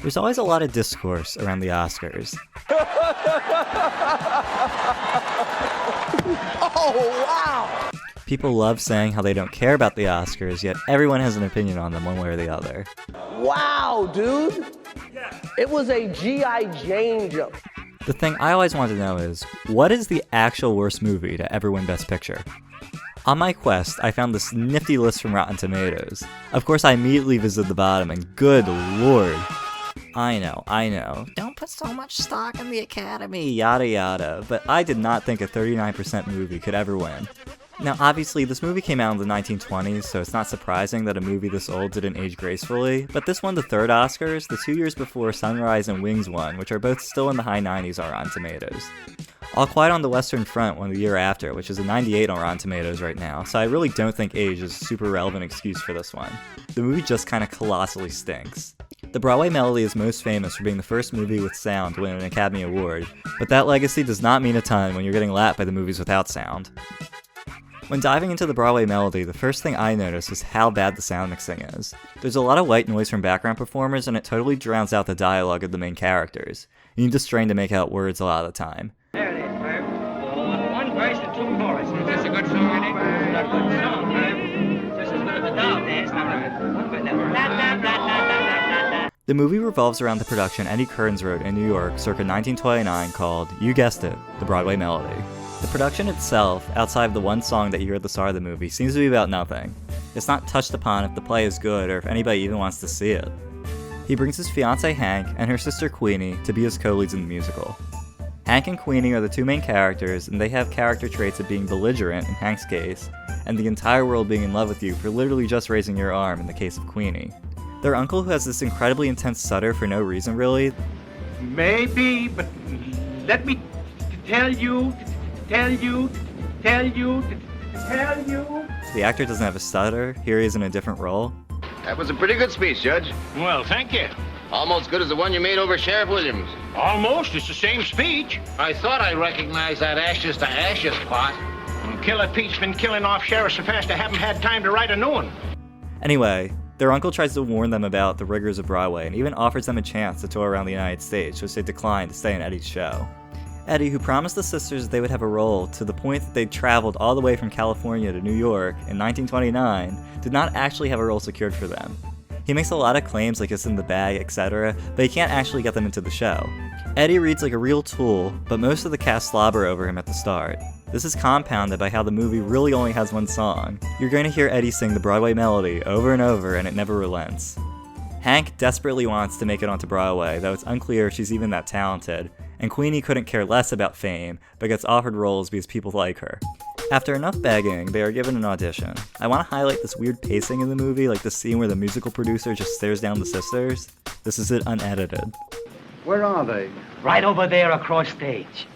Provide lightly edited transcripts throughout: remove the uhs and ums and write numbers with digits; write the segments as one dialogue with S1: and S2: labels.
S1: There's always a lot of discourse around the Oscars.
S2: Oh, wow!
S1: People love saying how they don't care about the Oscars, yet everyone has an opinion on them one way or the other.
S2: Wow, dude! It was a G.I. Jane jump.
S1: The thing I always want to know is, what is the actual worst movie to ever win Best Picture? On my quest, I found this nifty list from Rotten Tomatoes. Of course, I immediately visited the bottom, and good lord. I know, don't put so much stock in the Academy, yada yada, but I did not think a 39% movie could ever win. Now obviously this movie came out in the 1920s, so it's not surprising that a movie this old didn't age gracefully, but this won the third Oscars, the 2 years before Sunrise and Wings won, which are both still in the high 90s on Rotten Tomatoes. All Quiet on the Western Front won the year after, which is a 98 on Rotten Tomatoes right now, so I really don't think age is a super relevant excuse for this one. The movie just kinda colossally stinks. The Broadway Melody is most famous for being the first movie with sound to win an Academy Award, but that legacy does not mean a ton when you're getting lapped by the movies without sound. When diving into the Broadway Melody, the first thing I noticed was how bad the sound mixing is. There's a lot of white noise from background performers, and it totally drowns out the dialogue of the main characters. You need to strain to make out words a lot of the time.
S3: There it is, Herb. One verse and two choruses. Is this a good song, Eddie? It's a good song, Herb. Just as good as the doll dance.
S1: The movie revolves around the production Eddie Kearns wrote in New York circa 1929 called, you guessed it, the Broadway Melody. The production itself, outside of the one song that you hear at the start of the movie, seems to be about nothing. It's not touched upon if the play is good or if anybody even wants to see it. He brings his fiancée Hank and her sister Queenie to be his co-leads in the musical. Hank and Queenie are the two main characters, and they have character traits of being belligerent in Hank's case, and the entire world being in love with you for literally just raising your arm in the case of Queenie. Their uncle, who has this incredibly intense stutter for no reason really.
S3: Maybe, but let me tell you.
S1: The actor doesn't have a stutter, here he is in a different role.
S4: That was a pretty good speech, Judge.
S3: Well, thank you.
S4: Almost good as the one you made over Sheriff Williams.
S3: Almost. It's the same speech.
S4: I thought I recognized that ashes to ashes part.
S3: Killer Pete's been killing off sheriffs so fast I haven't had time to write a new one.
S1: Anyway, their uncle tries to warn them about the rigors of Broadway and even offers them a chance to tour around the United States, which they decline to stay in Eddie's show. Eddie, who promised the sisters they would have a role to the point that they'd traveled all the way from California to New York in 1929, did not actually have a role secured for them. He makes a lot of claims like it's in the bag, etc., but he can't actually get them into the show. Eddie reads like a real tool, but most of the cast slobber over him at the start. This is compounded by how the movie really only has one song. You're going to hear Eddie sing the Broadway Melody over and over, and it never relents. Hank desperately wants to make it onto Broadway, though it's unclear if she's even that talented, and Queenie couldn't care less about fame, but gets offered roles because people like her. After enough begging, they are given an audition. I want to highlight this weird pacing in the movie, like the scene where the musical producer just stares down the sisters. This is it unedited.
S5: Where are they?
S3: Right over there across stage.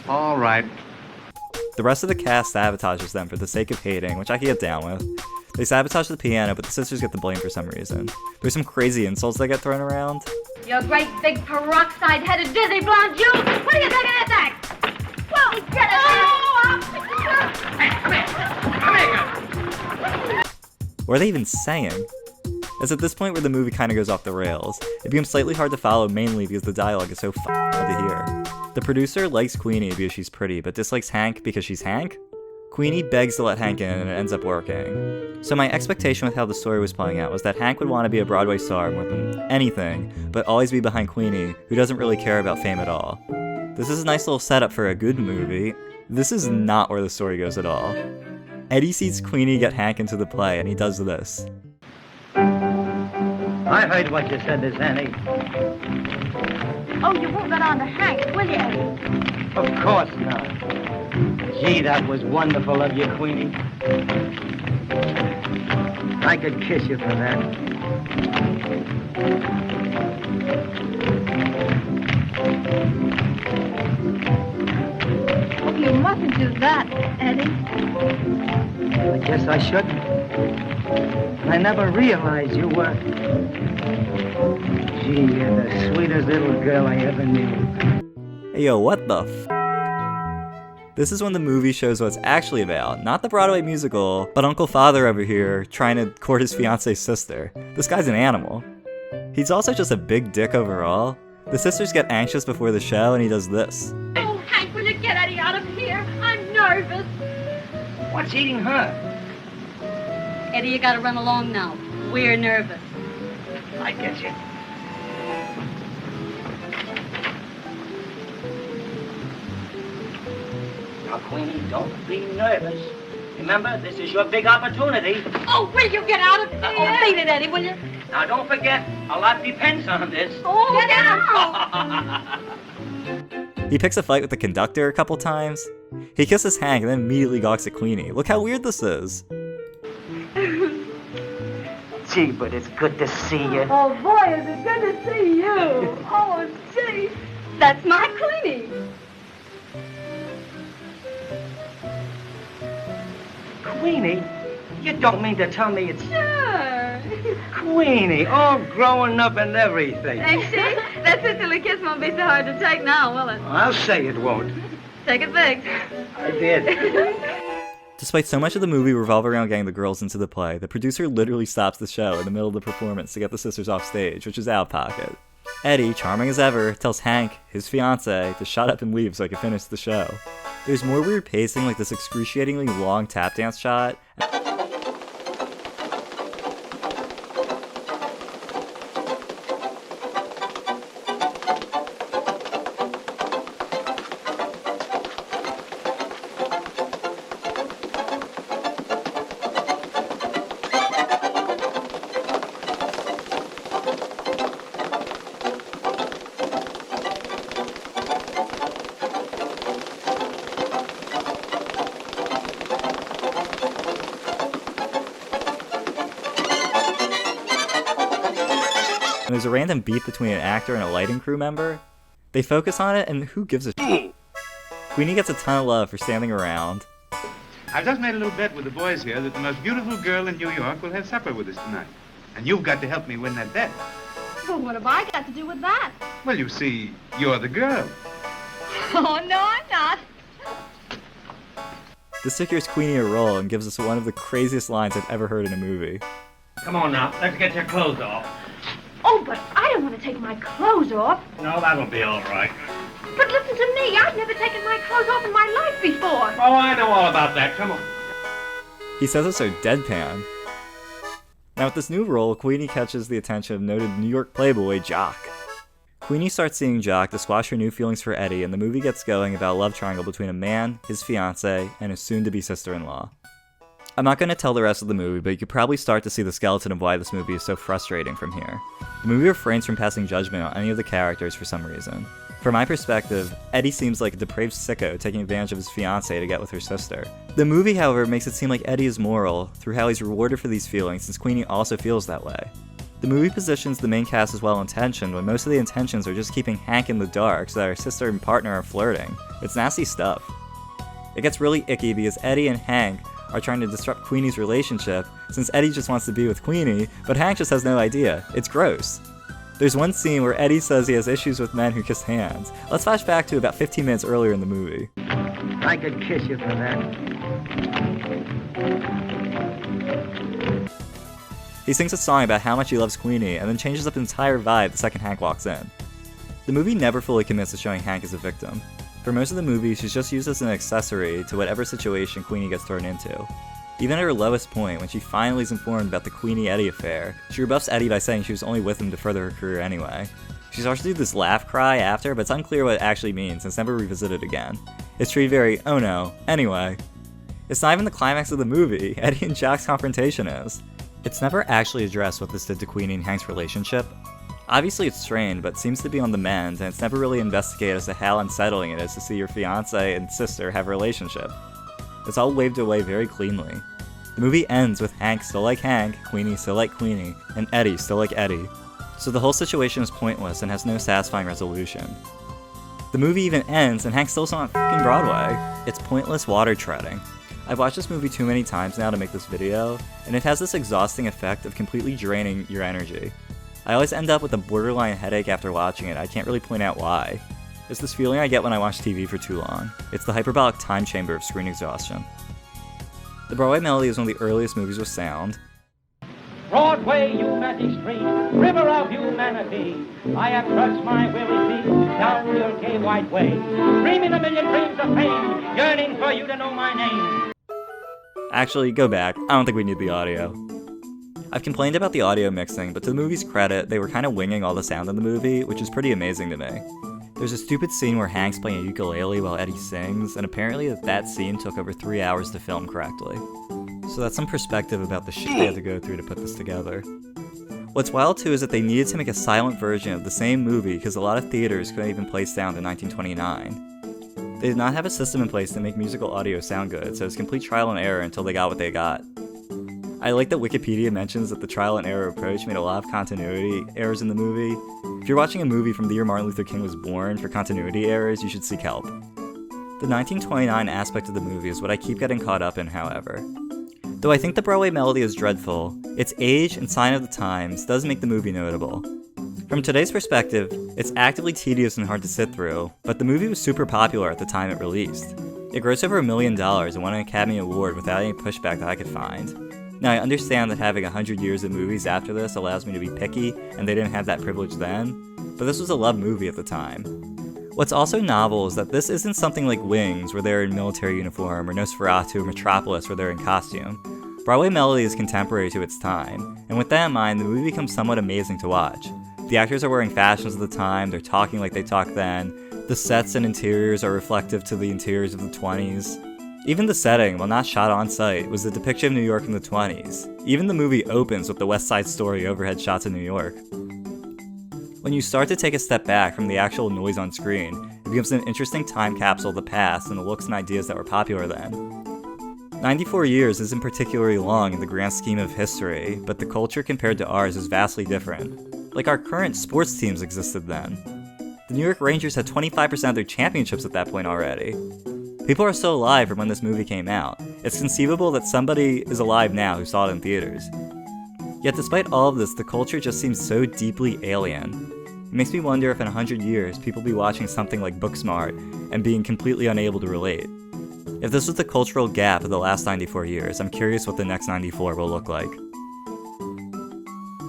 S5: All right.
S1: The rest of the cast sabotages them for the sake of hating, which I can get down with. They sabotage the piano, but the sisters get the blame for some reason. There's some crazy insults that get thrown around.
S6: You great big peroxide-headed dizzy blonde you! What do you think of this act? Well, get it!
S1: What are they even saying? It's at this point where the movie kinda goes off the rails. It becomes slightly hard to follow, mainly because the dialogue is so hard to hear. The producer likes Queenie because she's pretty, but dislikes Hank because she's Hank? Queenie begs to let Hank in and it ends up working. So my expectation with how the story was playing out was that Hank would want to be a Broadway star more than anything, but always be behind Queenie, who doesn't really care about fame at all. This is a nice little setup for a good movie. This is not where the story goes at all. Eddie sees Queenie get Hank into the play, and he does this.
S3: I heard what you said, Miss Annie.
S6: Oh, you won't let on to Hank, will you, Eddie?
S3: Of course not. Gee, that was wonderful of you, Queenie. I could kiss you for that.
S6: Oh, you mustn't do that, Eddie.
S3: I guess I shouldn't. I never realized you were... Gee, you're the sweetest little girl I ever knew.
S1: Hey yo, what the This is when the movie shows what it's actually about, not the Broadway musical, but Uncle Father over here trying to court his fiance's sister. This guy's an animal. He's also just a big dick overall. The sisters get anxious before the show and he does this.
S6: Oh, Hank, will you get Eddie out of here? I'm nervous.
S3: What's eating her?
S6: Eddie, you gotta run along now. We're nervous.
S3: I get you. Now, Queenie, don't be nervous. Remember, this is your big opportunity.
S6: Oh, will you get out of here? Oh, beat it, Eddie, will you?
S3: Now, don't forget, a lot depends on this.
S6: Oh, get out!
S1: He picks a fight with the conductor a couple times. He kisses Hank and then immediately gawks at Queenie. Look how weird this is.
S3: Gee, but it's good to see you.
S6: Oh, boy, is it good to see you. Oh, gee. That's my Queenie.
S3: Queenie? You don't mean to tell me it's...
S6: Sure.
S3: Queenie, all growing up and everything.
S6: Ain't she? That sisterly kiss won't be so hard to take now, will it?
S3: I'll say it won't.
S6: Take it big.
S3: I did.
S1: Despite so much of the movie revolving around getting the girls into the play, the producer literally stops the show in the middle of the performance to get the sisters off stage, which is out of pocket. Eddie, charming as ever, tells Hank, his fiancé, to shut up and leave so I can finish the show. There's more weird pacing, like this excruciatingly long tap dance shot. And there's a random beat between an actor and a lighting crew member. They focus on it, and who gives a shit? Queenie gets a ton of love for standing around.
S7: I've just made a little bet with the boys here that the most beautiful girl in New York will have supper with us tonight. And you've got to help me win that bet.
S6: Well, what have I got to do with that?
S7: Well, you see, you're the girl.
S6: Oh, no, I'm not.
S1: This secures Queenie a role and gives us one of the craziest lines I've ever heard in a movie.
S3: Come on now, let's get your clothes off.
S6: Oh, but I don't want to take my clothes off.
S3: No, that'll be all right.
S6: But listen to me. I've never taken my clothes off in my life before.
S3: Oh, I know all about that. Come on.
S1: He says it so deadpan. Now with this new role, Queenie catches the attention of noted New York playboy Jock. Queenie starts seeing Jock to squash her new feelings for Eddie, and the movie gets going about a love triangle between a man, his fiancée, and his soon-to-be sister-in-law. I'm not going to tell the rest of the movie, but you could probably start to see the skeleton of why this movie is so frustrating from here. The movie refrains from passing judgment on any of the characters for some reason. From my perspective, Eddie seems like a depraved sicko taking advantage of his fiancée to get with her sister. The movie, however, makes it seem like Eddie is moral through how he's rewarded for these feelings, since Queenie also feels that way. The movie positions the main cast as well-intentioned when most of the intentions are just keeping Hank in the dark so that her sister and partner are flirting. It's nasty stuff. It gets really icky because Eddie and Hank are trying to disrupt Queenie's relationship, since Eddie just wants to be with Queenie, but Hank just has no idea. It's gross. There's one scene where Eddie says he has issues with men who kiss hands. Let's flash back to about 15 minutes earlier in the movie.
S3: I could kiss you for that.
S1: He sings a song about how much he loves Queenie, and then changes up the entire vibe the second Hank walks in. The movie never fully commits to showing Hank as a victim. For most of the movie, she's just used as an accessory to whatever situation Queenie gets thrown into. Even at her lowest point, when she finally is informed about the Queenie-Eddie affair, she rebuffs Eddie by saying she was only with him to further her career anyway. She starts to do this laugh cry after, but it's unclear what it actually means, and it's never revisited again. It's treated very, oh no, anyway. It's not even the climax of the movie, Eddie and Jock's confrontation is. It's never actually addressed what this did to Queenie and Hank's relationship. Obviously it's strained, but seems to be on the mend, and it's never really investigated as to how unsettling it is to see your fiancé and sister have a relationship. It's all waved away very cleanly. The movie ends with Hank still like Hank, Queenie still like Queenie, and Eddie still like Eddie. So the whole situation is pointless and has no satisfying resolution. The movie even ends and Hank's still on fucking Broadway. It's pointless water treading. I've watched this movie too many times now to make this video, and it has this exhausting effect of completely draining your energy. I always end up with a borderline headache after watching it. I can't really point out why. It's this feeling I get when I watch TV for too long. It's the hyperbolic time chamber of screen exhaustion. The Broadway Melody is one of the earliest movies with sound.
S3: Broadway, you magic street, river of humanity, I have trudged my weary feet down your gay white way, dreaming a million dreams of fame, yearning for you to know my name.
S1: Actually, go back. I don't think we need the audio. I've complained about the audio mixing, but to the movie's credit, they were kind of winging all the sound in the movie, which is pretty amazing to me. There's a stupid scene where Hank's playing a ukulele while Eddie sings, and apparently that scene took over 3 hours to film correctly. So that's some perspective about the shit they had to go through to put this together. What's wild too is that they needed to make a silent version of the same movie because a lot of theaters couldn't even play sound in 1929. They did not have a system in place to make musical audio sound good, so it was complete trial and error until they got what they got. I like that Wikipedia mentions that the trial and error approach made a lot of continuity errors in the movie. If you're watching a movie from the year Martin Luther King was born for continuity errors, you should seek help. The 1929 aspect of the movie is what I keep getting caught up in, however. Though I think the Broadway Melody is dreadful, its age and sign of the times does make the movie notable. From today's perspective, it's actively tedious and hard to sit through, but the movie was super popular at the time it released. It grossed over $1 million and won an Academy Award without any pushback that I could find. Now I understand that having 100 years of movies after this allows me to be picky, and they didn't have that privilege then, but this was a loved movie at the time. What's also novel is that this isn't something like Wings, where they're in military uniform, or Nosferatu or Metropolis, where they're in costume. Broadway Melody is contemporary to its time, and with that in mind, the movie becomes somewhat amazing to watch. The actors are wearing fashions of the time, they're talking like they talked then, the sets and interiors are reflective to the interiors of the 20s. Even the setting, while not shot on site, was a depiction of New York in the 20s. Even the movie opens with the West Side Story overhead shots of New York. When you start to take a step back from the actual noise on screen, it becomes an interesting time capsule of the past and the looks and ideas that were popular then. 94 years isn't particularly long in the grand scheme of history, but the culture compared to ours is vastly different. Like our current sports teams existed then. The New York Rangers had 25% of their championships at that point already. People are still alive from when this movie came out. It's conceivable that somebody is alive now who saw it in theaters. Yet despite all of this, the culture just seems so deeply alien. It makes me wonder if in 100 years, people will be watching something like Booksmart and being completely unable to relate. If this was the cultural gap of the last 94 years, I'm curious what the next 94 will look like.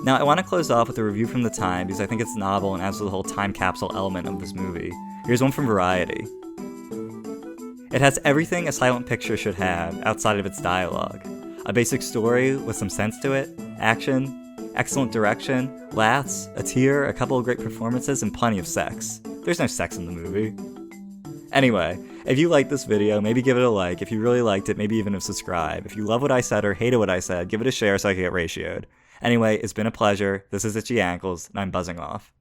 S1: Now, I want to close off with a review from the time because I think it's novel and adds to the whole time capsule element of this movie. Here's one from Variety. It has everything a silent picture should have outside of its dialogue. A basic story with some sense to it, action, excellent direction, laughs, a tear, a couple of great performances, and plenty of sex. There's no sex in the movie. Anyway, if you liked this video, maybe give it a like. If you really liked it, maybe even a subscribe. If you love what I said or hated what I said, give it a share so I can get ratioed. Anyway, it's been a pleasure. This is Itchy Ankles, and I'm buzzing off.